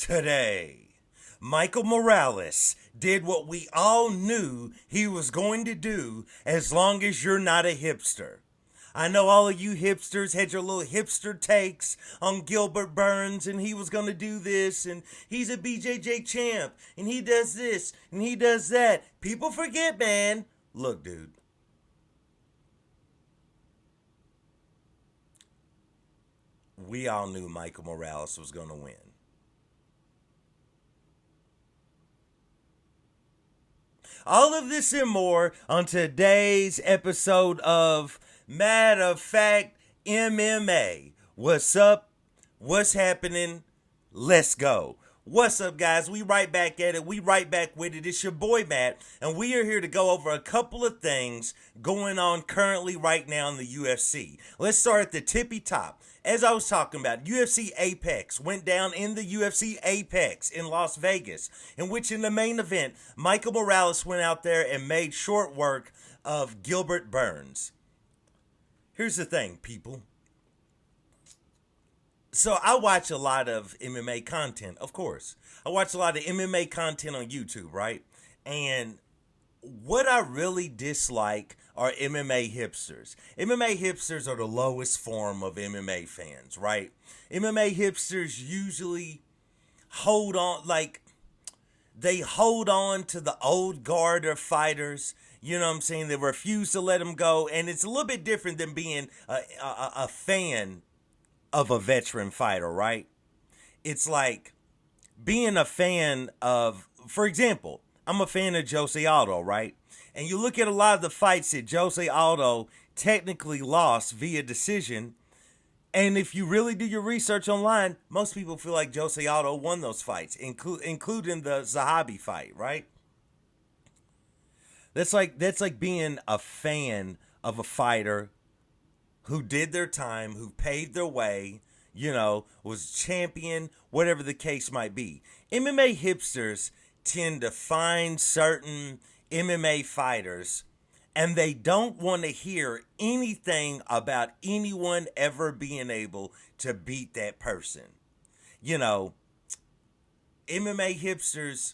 Today, Michael Morales did what we all knew he was going to do as long as you're not a hipster. I know all of you hipsters had your little hipster takes on Gilbert Burns, and he was going to do this, and he's a BJJ champ, and he does this, and he does that. People forget, man. Look, dude. We all knew Michael Morales was going to win. All of this and more on today's episode of Matter of Fact MMA. What's up? What's happening? Let's go. What's up, guys? We right back at it. We right back with it. It's your boy, Matt, and we are here to go over a couple of things going on currently right now in the UFC. Let's start at the tippy top. As I was talking about, UFC Apex went down in the UFC Apex in Las Vegas, in which in the main event, Michael Morales went out there and made short work of Gilbert Burns. Here's the thing, people. So I watch a lot of MMA content, of course. I watch a lot of MMA content on YouTube, right? And what I really dislike are MMA hipsters. MMA hipsters are the lowest form of MMA fans, right? MMA hipsters usually hold on, they hold on to the old guard of fighters. You know what I'm saying? They refuse to let them go. And it's a little bit different than being a fan of a veteran fighter, right? It's like being a fan of, for example, I'm a fan of Jose Aldo, right? And you look at a lot of the fights that Jose Aldo technically lost via decision. And if you really do your research online, most people feel like Jose Aldo won those fights, including the Zahabi fight, right? That's like being a fan of a fighter who did their time, who paved their way, was champion, whatever the case might be. MMA hipsters tend to find certain MMA fighters and they don't want to hear anything about anyone ever being able to beat that person. MMA hipsters,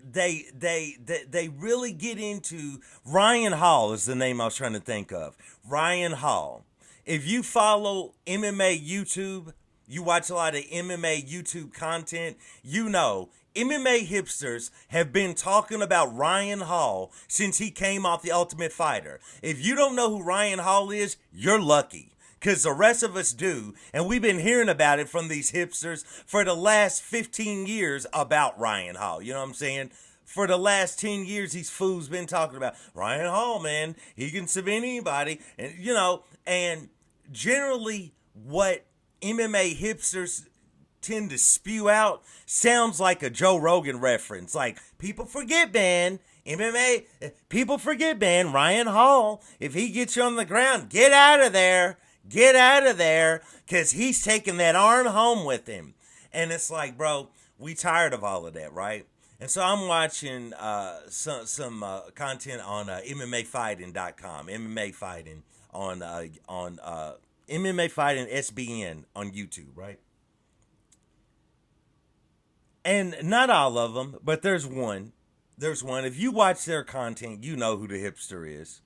they really get into Ryan Hall is the name I was trying to think of. Ryan Hall. If you follow MMA YouTube, you watch a lot of MMA YouTube content, MMA hipsters have been talking about Ryan Hall since he came off The Ultimate Fighter. If you don't know who Ryan Hall is, you're lucky. Because the rest of us do. And we've been hearing about it from these hipsters for the last 15 years about Ryan Hall. You know what I'm saying? For the last 10 years, these fools been talking about Ryan Hall, man. He can submit anybody. And, and generally what MMA hipsters tend to spew out sounds like a Joe Rogan reference. Like, people forget, man. People forget, man. Ryan Hall, if he gets you on the ground, get out of there. Get out of there, because he's taking that arm home with him. And it's like, bro, we tired of all of that, right? And so I'm watching some content on MMAfighting.com, MMA Fighting on MMA Fighting SBN on YouTube, right? And not all of them, but there's one. There's one. If you watch their content, you know who the hipster is.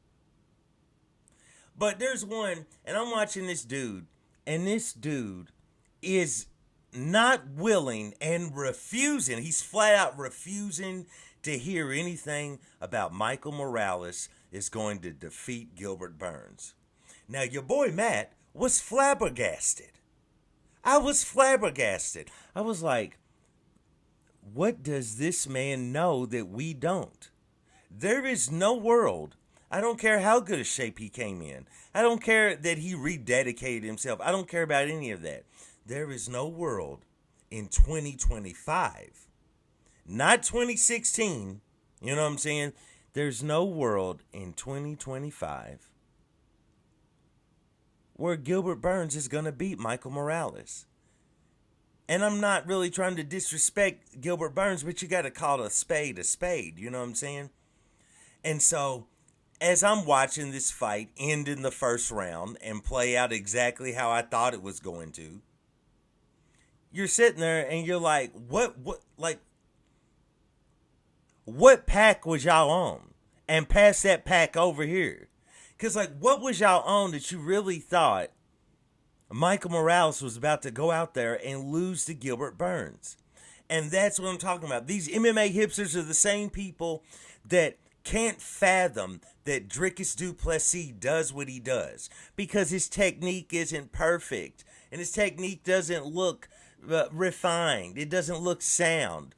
But there's one, and I'm watching this dude, and this dude is not willing and refusing. He's flat out refusing to hear anything about Michael Morales is going to defeat Gilbert Burns. Now, your boy Matt was flabbergasted. I was flabbergasted. I was like, what does this man know that we don't? There is no world. I don't care how good a shape he came in. I don't care that he rededicated himself. I don't care about any of that. There is no world in 2025, not 2016, you know what I'm saying? There's no world in 2025 where Gilbert Burns is going to beat Michael Morales. And I'm not really trying to disrespect Gilbert Burns, but you got to call a spade, you know what I'm saying? And so, as I'm watching this fight end in the first round and play out exactly how I thought it was going to, you're sitting there and you're like, what pack was y'all on? And pass that pack over here. Because, like, what was y'all on that you really thought Michael Morales was about to go out there and lose to Gilbert Burns? And that's what I'm talking about. These MMA hipsters are the same people that can't fathom that Dricus du Plessis does what he does because his technique isn't perfect and his technique doesn't look refined. It doesn't look sound.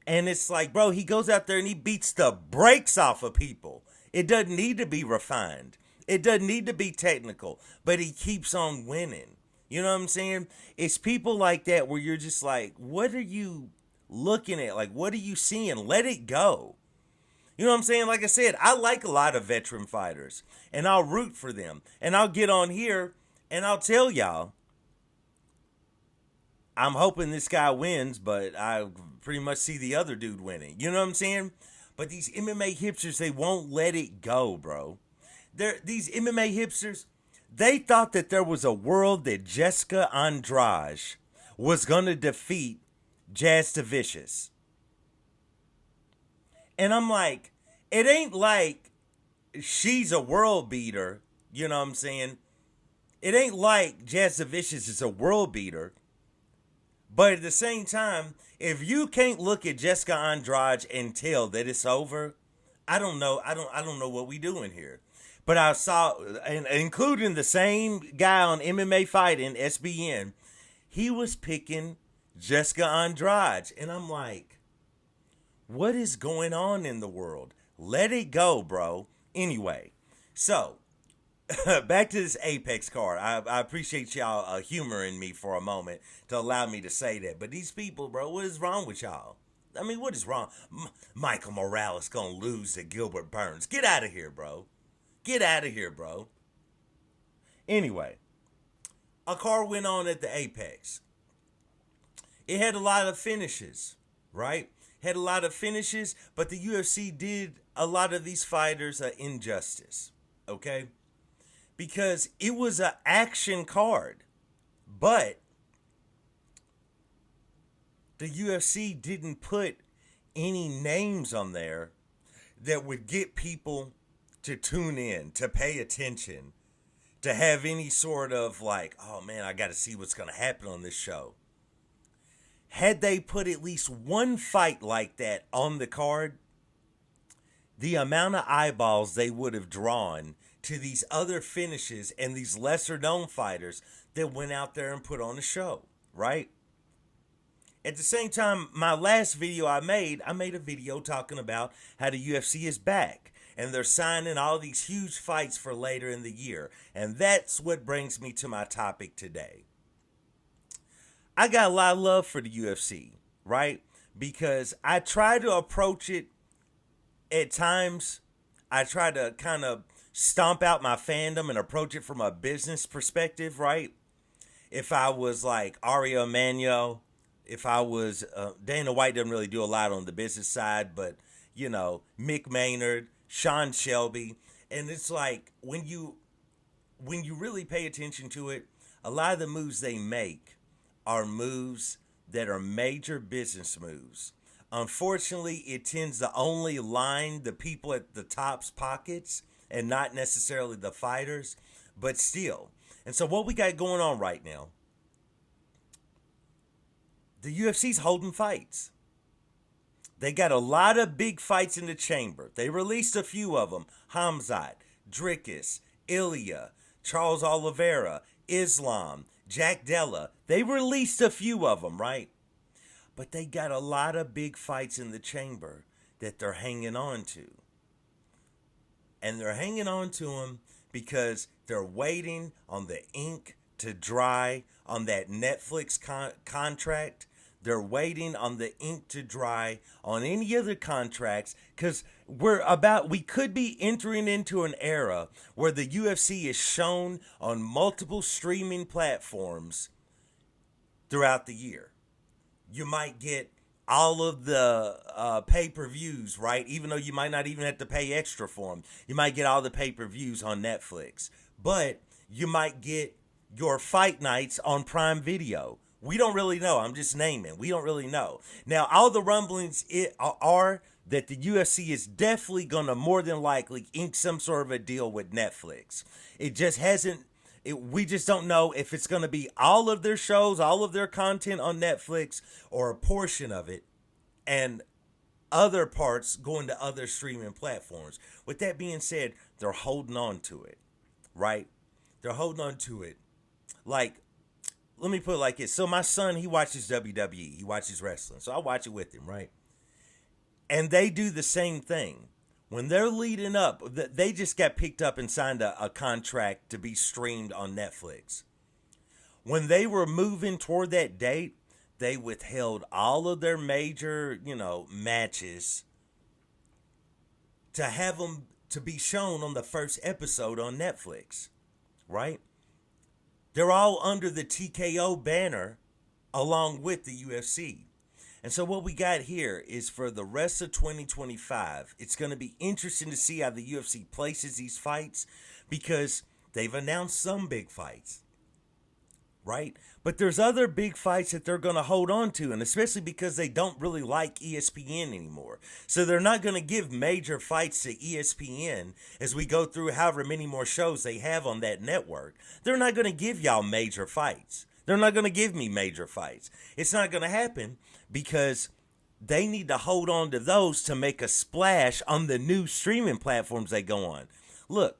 And it's like, bro, he goes out there and he beats the brakes off of people. It doesn't need to be refined. It doesn't need to be technical, but he keeps on winning. You know what I'm saying? It's people like that where you're just like, what are you looking at? Like, what are you seeing? Let it go. You know what I'm saying? Like I said, I like a lot of veteran fighters, and I'll root for them. And I'll get on here, and I'll tell y'all, I'm hoping this guy wins, but I pretty much see the other dude winning. You know what I'm saying? But these MMA hipsters, they won't let it go, bro. These MMA hipsters, they thought that there was a world that Jessica Andrade was going to defeat Jazz DeVicious. And I'm like, it ain't like she's a world beater. You know what I'm saying? It ain't like Jazz DeVicious is a world beater. But at the same time, if you can't look at Jessica Andrade and tell that it's over, I don't know. I don't know what we doing here. But I saw, and including the same guy on MMA Fighting, SBN, he was picking Jessica Andrade. And I'm like, what is going on in the world? Let it go, bro. Anyway, so back to this Apex card. I appreciate y'all humoring me for a moment to allow me to say that. But these people, bro, what is wrong with y'all? I mean, what is wrong? Michael Morales gonna lose to Gilbert Burns. Get out of here, bro. Get out of here, bro. Anyway, a card went on at the Apex. It had a lot of finishes, right? Had a lot of finishes, but the UFC did a lot of these fighters an injustice, okay? Because it was an action card, but the UFC didn't put any names on there that would get people to tune in, to pay attention, to have any sort of like, oh man, I got to see what's going to happen on this show. Had they put at least one fight like that on the card, the amount of eyeballs they would have drawn to these other finishes and these lesser known fighters that went out there and put on a show, right? At the same time, my last video I made a video talking about how the UFC is back and they're signing all these huge fights for later in the year. And that's what brings me to my topic today. I got a lot of love for the UFC, right? Because I try to approach it at times. I try to kind of stomp out my fandom and approach it from a business perspective, right? If I was like Ari Emanuel, if I was, Dana White doesn't really do a lot on the business side, but, you know, Mick Maynard, Sean Shelby. And it's like, when you really pay attention to it, a lot of the moves they make are moves that are major business moves. Unfortunately, it tends to only line the people at the top's pockets and not necessarily the fighters, but still. And so what we got going on right now, the UFC's holding fights. They got a lot of big fights in the chamber. They released a few of them. Hamzat, Dricus, Ilya, Charles Oliveira, Islam, Jack Della. They released a few of them, right? But they got a lot of big fights in the chamber that they're hanging on to. And they're hanging on to them because they're waiting on the ink to dry on that Netflix contract. They're waiting on the ink to dry on any other contracts because we could be entering into an era where the UFC is shown on multiple streaming platforms throughout the year. You might get all of the pay-per-views, right? Even though you might not even have to pay extra for them. You might get all the pay-per-views on Netflix. But you might get your fight nights on Prime Video, We don't really know. I'm just naming. We don't really know. Now, all the rumblings are that the UFC is definitely going to more than likely ink some sort of a deal with Netflix. It just hasn't. We just don't know if it's going to be all of their shows, all of their content on Netflix, or a portion of it, and other parts going to other streaming platforms. With that being said, they're holding on to it, right? They're holding on to it. Like, let me put it like this. So my son, he watches WWE. He watches wrestling. So I watch it with him, right? And they do the same thing. When they're leading up, they just got picked up and signed a contract to be streamed on Netflix. When they were moving toward that date, they withheld all of their major, matches to have them to be shown on the first episode on Netflix, right? They're all under the TKO banner along with the UFC. And so what we got here is for the rest of 2025, it's going to be interesting to see how the UFC places these fights because they've announced some big fights, right? But there's other big fights that they're going to hold on to, and especially because they don't really like ESPN anymore. So they're not going to give major fights to ESPN as we go through however many more shows they have on that network. They're not going to give y'all major fights. They're not going to give me major fights. It's not going to happen because they need to hold on to those to make a splash on the new streaming platforms they go on. Look,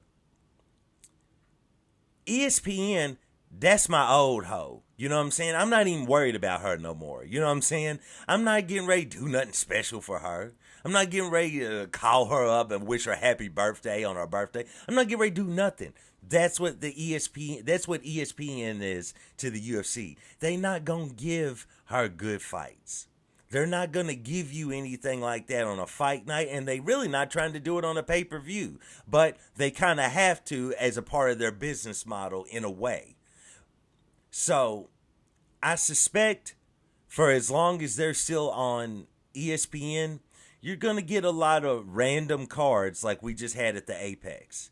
ESPN, that's my old hoe. You know what I'm saying? I'm not even worried about her no more. You know what I'm saying? I'm not getting ready to do nothing special for her. I'm not getting ready to call her up and wish her happy birthday on her birthday. I'm not getting ready to do nothing. That's what ESPN is to the UFC. They not going to give her good fights. They're not going to give you anything like that on a fight night, and they really not trying to do it on a pay-per-view. But they kind of have to as a part of their business model in a way. So I suspect for as long as they're still on ESPN, you're going to get a lot of random cards like we just had at the Apex.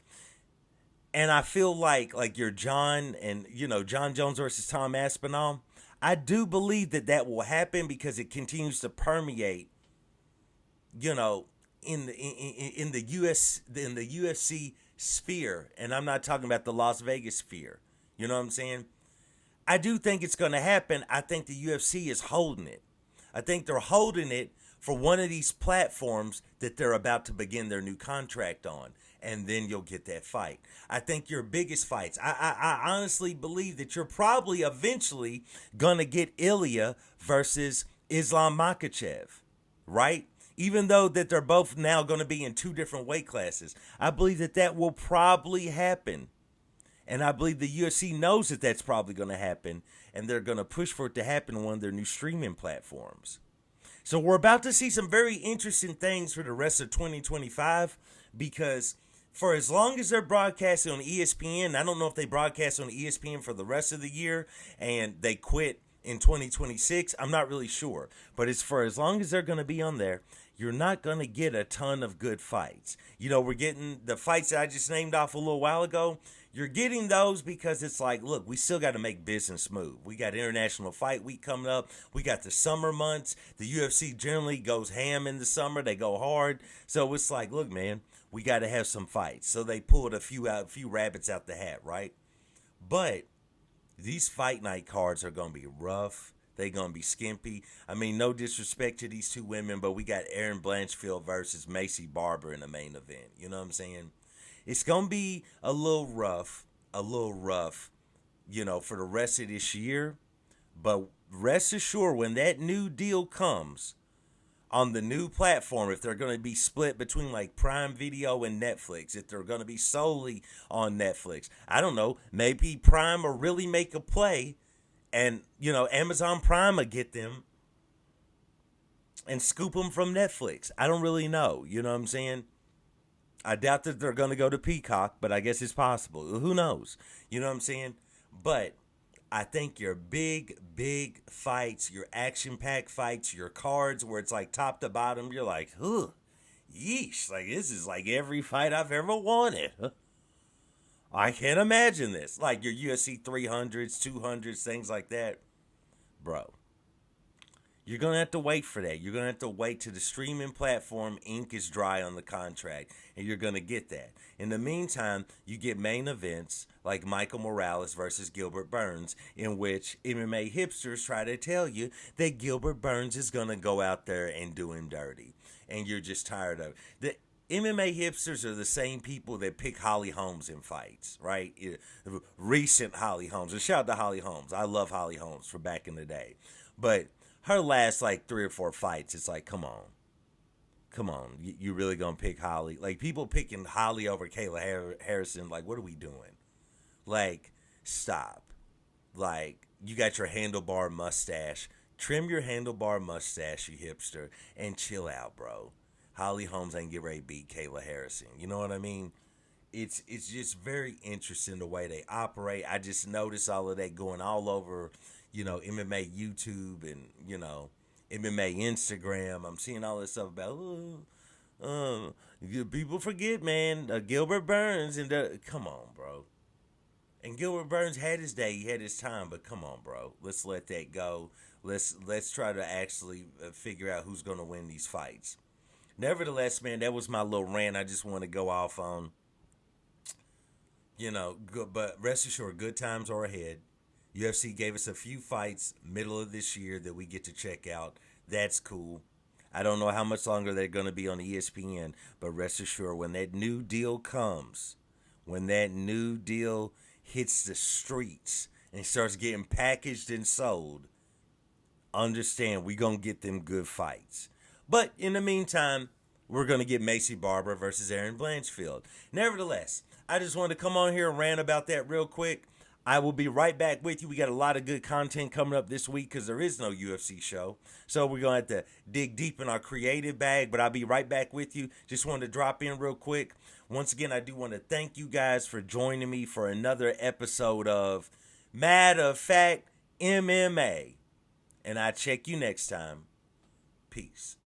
And I feel like your John Jones versus Tom Aspinall, I do believe that will happen because it continues to permeate, in the UFC sphere, and I'm not talking about the Las Vegas sphere. You know what I'm saying? I do think it's going to happen. I think the UFC is holding it. I think they're holding it for one of these platforms that they're about to begin their new contract on. And then you'll get that fight. I think your biggest fights, I honestly believe that you're probably eventually going to get Ilya versus Islam Makhachev, right? Even though that they're both now going to be in two different weight classes. I believe that will probably happen. And I believe the UFC knows that that's probably going to happen. And they're going to push for it to happen on one of their new streaming platforms. So we're about to see some very interesting things for the rest of 2025 because for as long as they're broadcasting on ESPN, I don't know if they broadcast on ESPN for the rest of the year and they quit in 2026. I'm not really sure. But it's for as long as they're going to be on there, you're not going to get a ton of good fights. We're getting the fights that I just named off a little while ago. You're getting those because it's like, look, we still got to make business move. We got International Fight Week coming up. We got the summer months. The UFC generally goes ham in the summer. They go hard. So it's like, look, man, we got to have some fights. So they pulled a few rabbits out the hat, right? But these fight night cards are going to be rough. They're going to be skimpy. I mean, no disrespect to these two women, but we got Erin Blanchfield versus Macy Barber in the main event. You know what I'm saying? It's going to be a little rough, for the rest of this year. But rest assured, when that new deal comes on the new platform, if they're going to be split between like Prime Video and Netflix, if they're going to be solely on Netflix, I don't know, maybe Prime will really make a play and, Amazon Prime will get them and scoop them from Netflix. I don't really know. You know what I'm saying? I doubt that they're going to go to Peacock, but I guess it's possible. Who knows? You know what I'm saying? But I think your big fights, your action-packed fights, your cards where it's like top to bottom, you're like, yeesh. Like, this is like every fight I've ever wanted. I can't imagine this. Like your UFC 300s, 200s, things like that. bro. You're going to have to wait for that. You're going to have to wait till the streaming platform ink is dry on the contract, and you're going to get that. In the meantime, you get main events like Michael Morales versus Gilbert Burns, in which MMA hipsters try to tell you that Gilbert Burns is going to go out there and do him dirty. And you're just tired of it. The MMA hipsters are the same people that pick Holly Holmes in fights, right? Recent Holly Holmes. And shout out to Holly Holmes. I love Holly Holmes for back in the day. But her last like 3 or 4 fights, it's like, come on, you really gonna pick Holly? Like, people picking Holly over Kayla Harrison, like, what are we doing? Like, stop. Like, you got your handlebar mustache. Trim your handlebar mustache, you hipster, and chill out, bro. Holly Holmes ain't get ready to beat Kayla Harrison. You know what I mean? It's just very interesting the way they operate. I just noticed all of that going all over, MMA YouTube and, MMA Instagram. I'm seeing all this stuff about, people forget, man, Gilbert Burns. Come on, bro. And Gilbert Burns had his day. He had his time. But come on, bro. Let's let that go. Let's try to actually figure out who's going to win these fights. Nevertheless, man, that was my little rant. I just want to go off on, but rest assured, good times are ahead. UFC gave us a few fights middle of this year that we get to check out. That's cool. I don't know how much longer they're going to be on ESPN, but rest assured, when that new deal comes, when that new deal hits the streets and starts getting packaged and sold, understand we're going to get them good fights. But in the meantime, we're going to get Macy Barber versus Erin Blanchfield. Nevertheless, I just wanted to come on here and rant about that real quick. I will be right back with you. We got a lot of good content coming up this week because there is no UFC show. So we're going to have to dig deep in our creative bag, but I'll be right back with you. Just wanted to drop in real quick. Once again, I do want to thank you guys for joining me for another episode of Matter of Fact MMA. And I check you next time. Peace.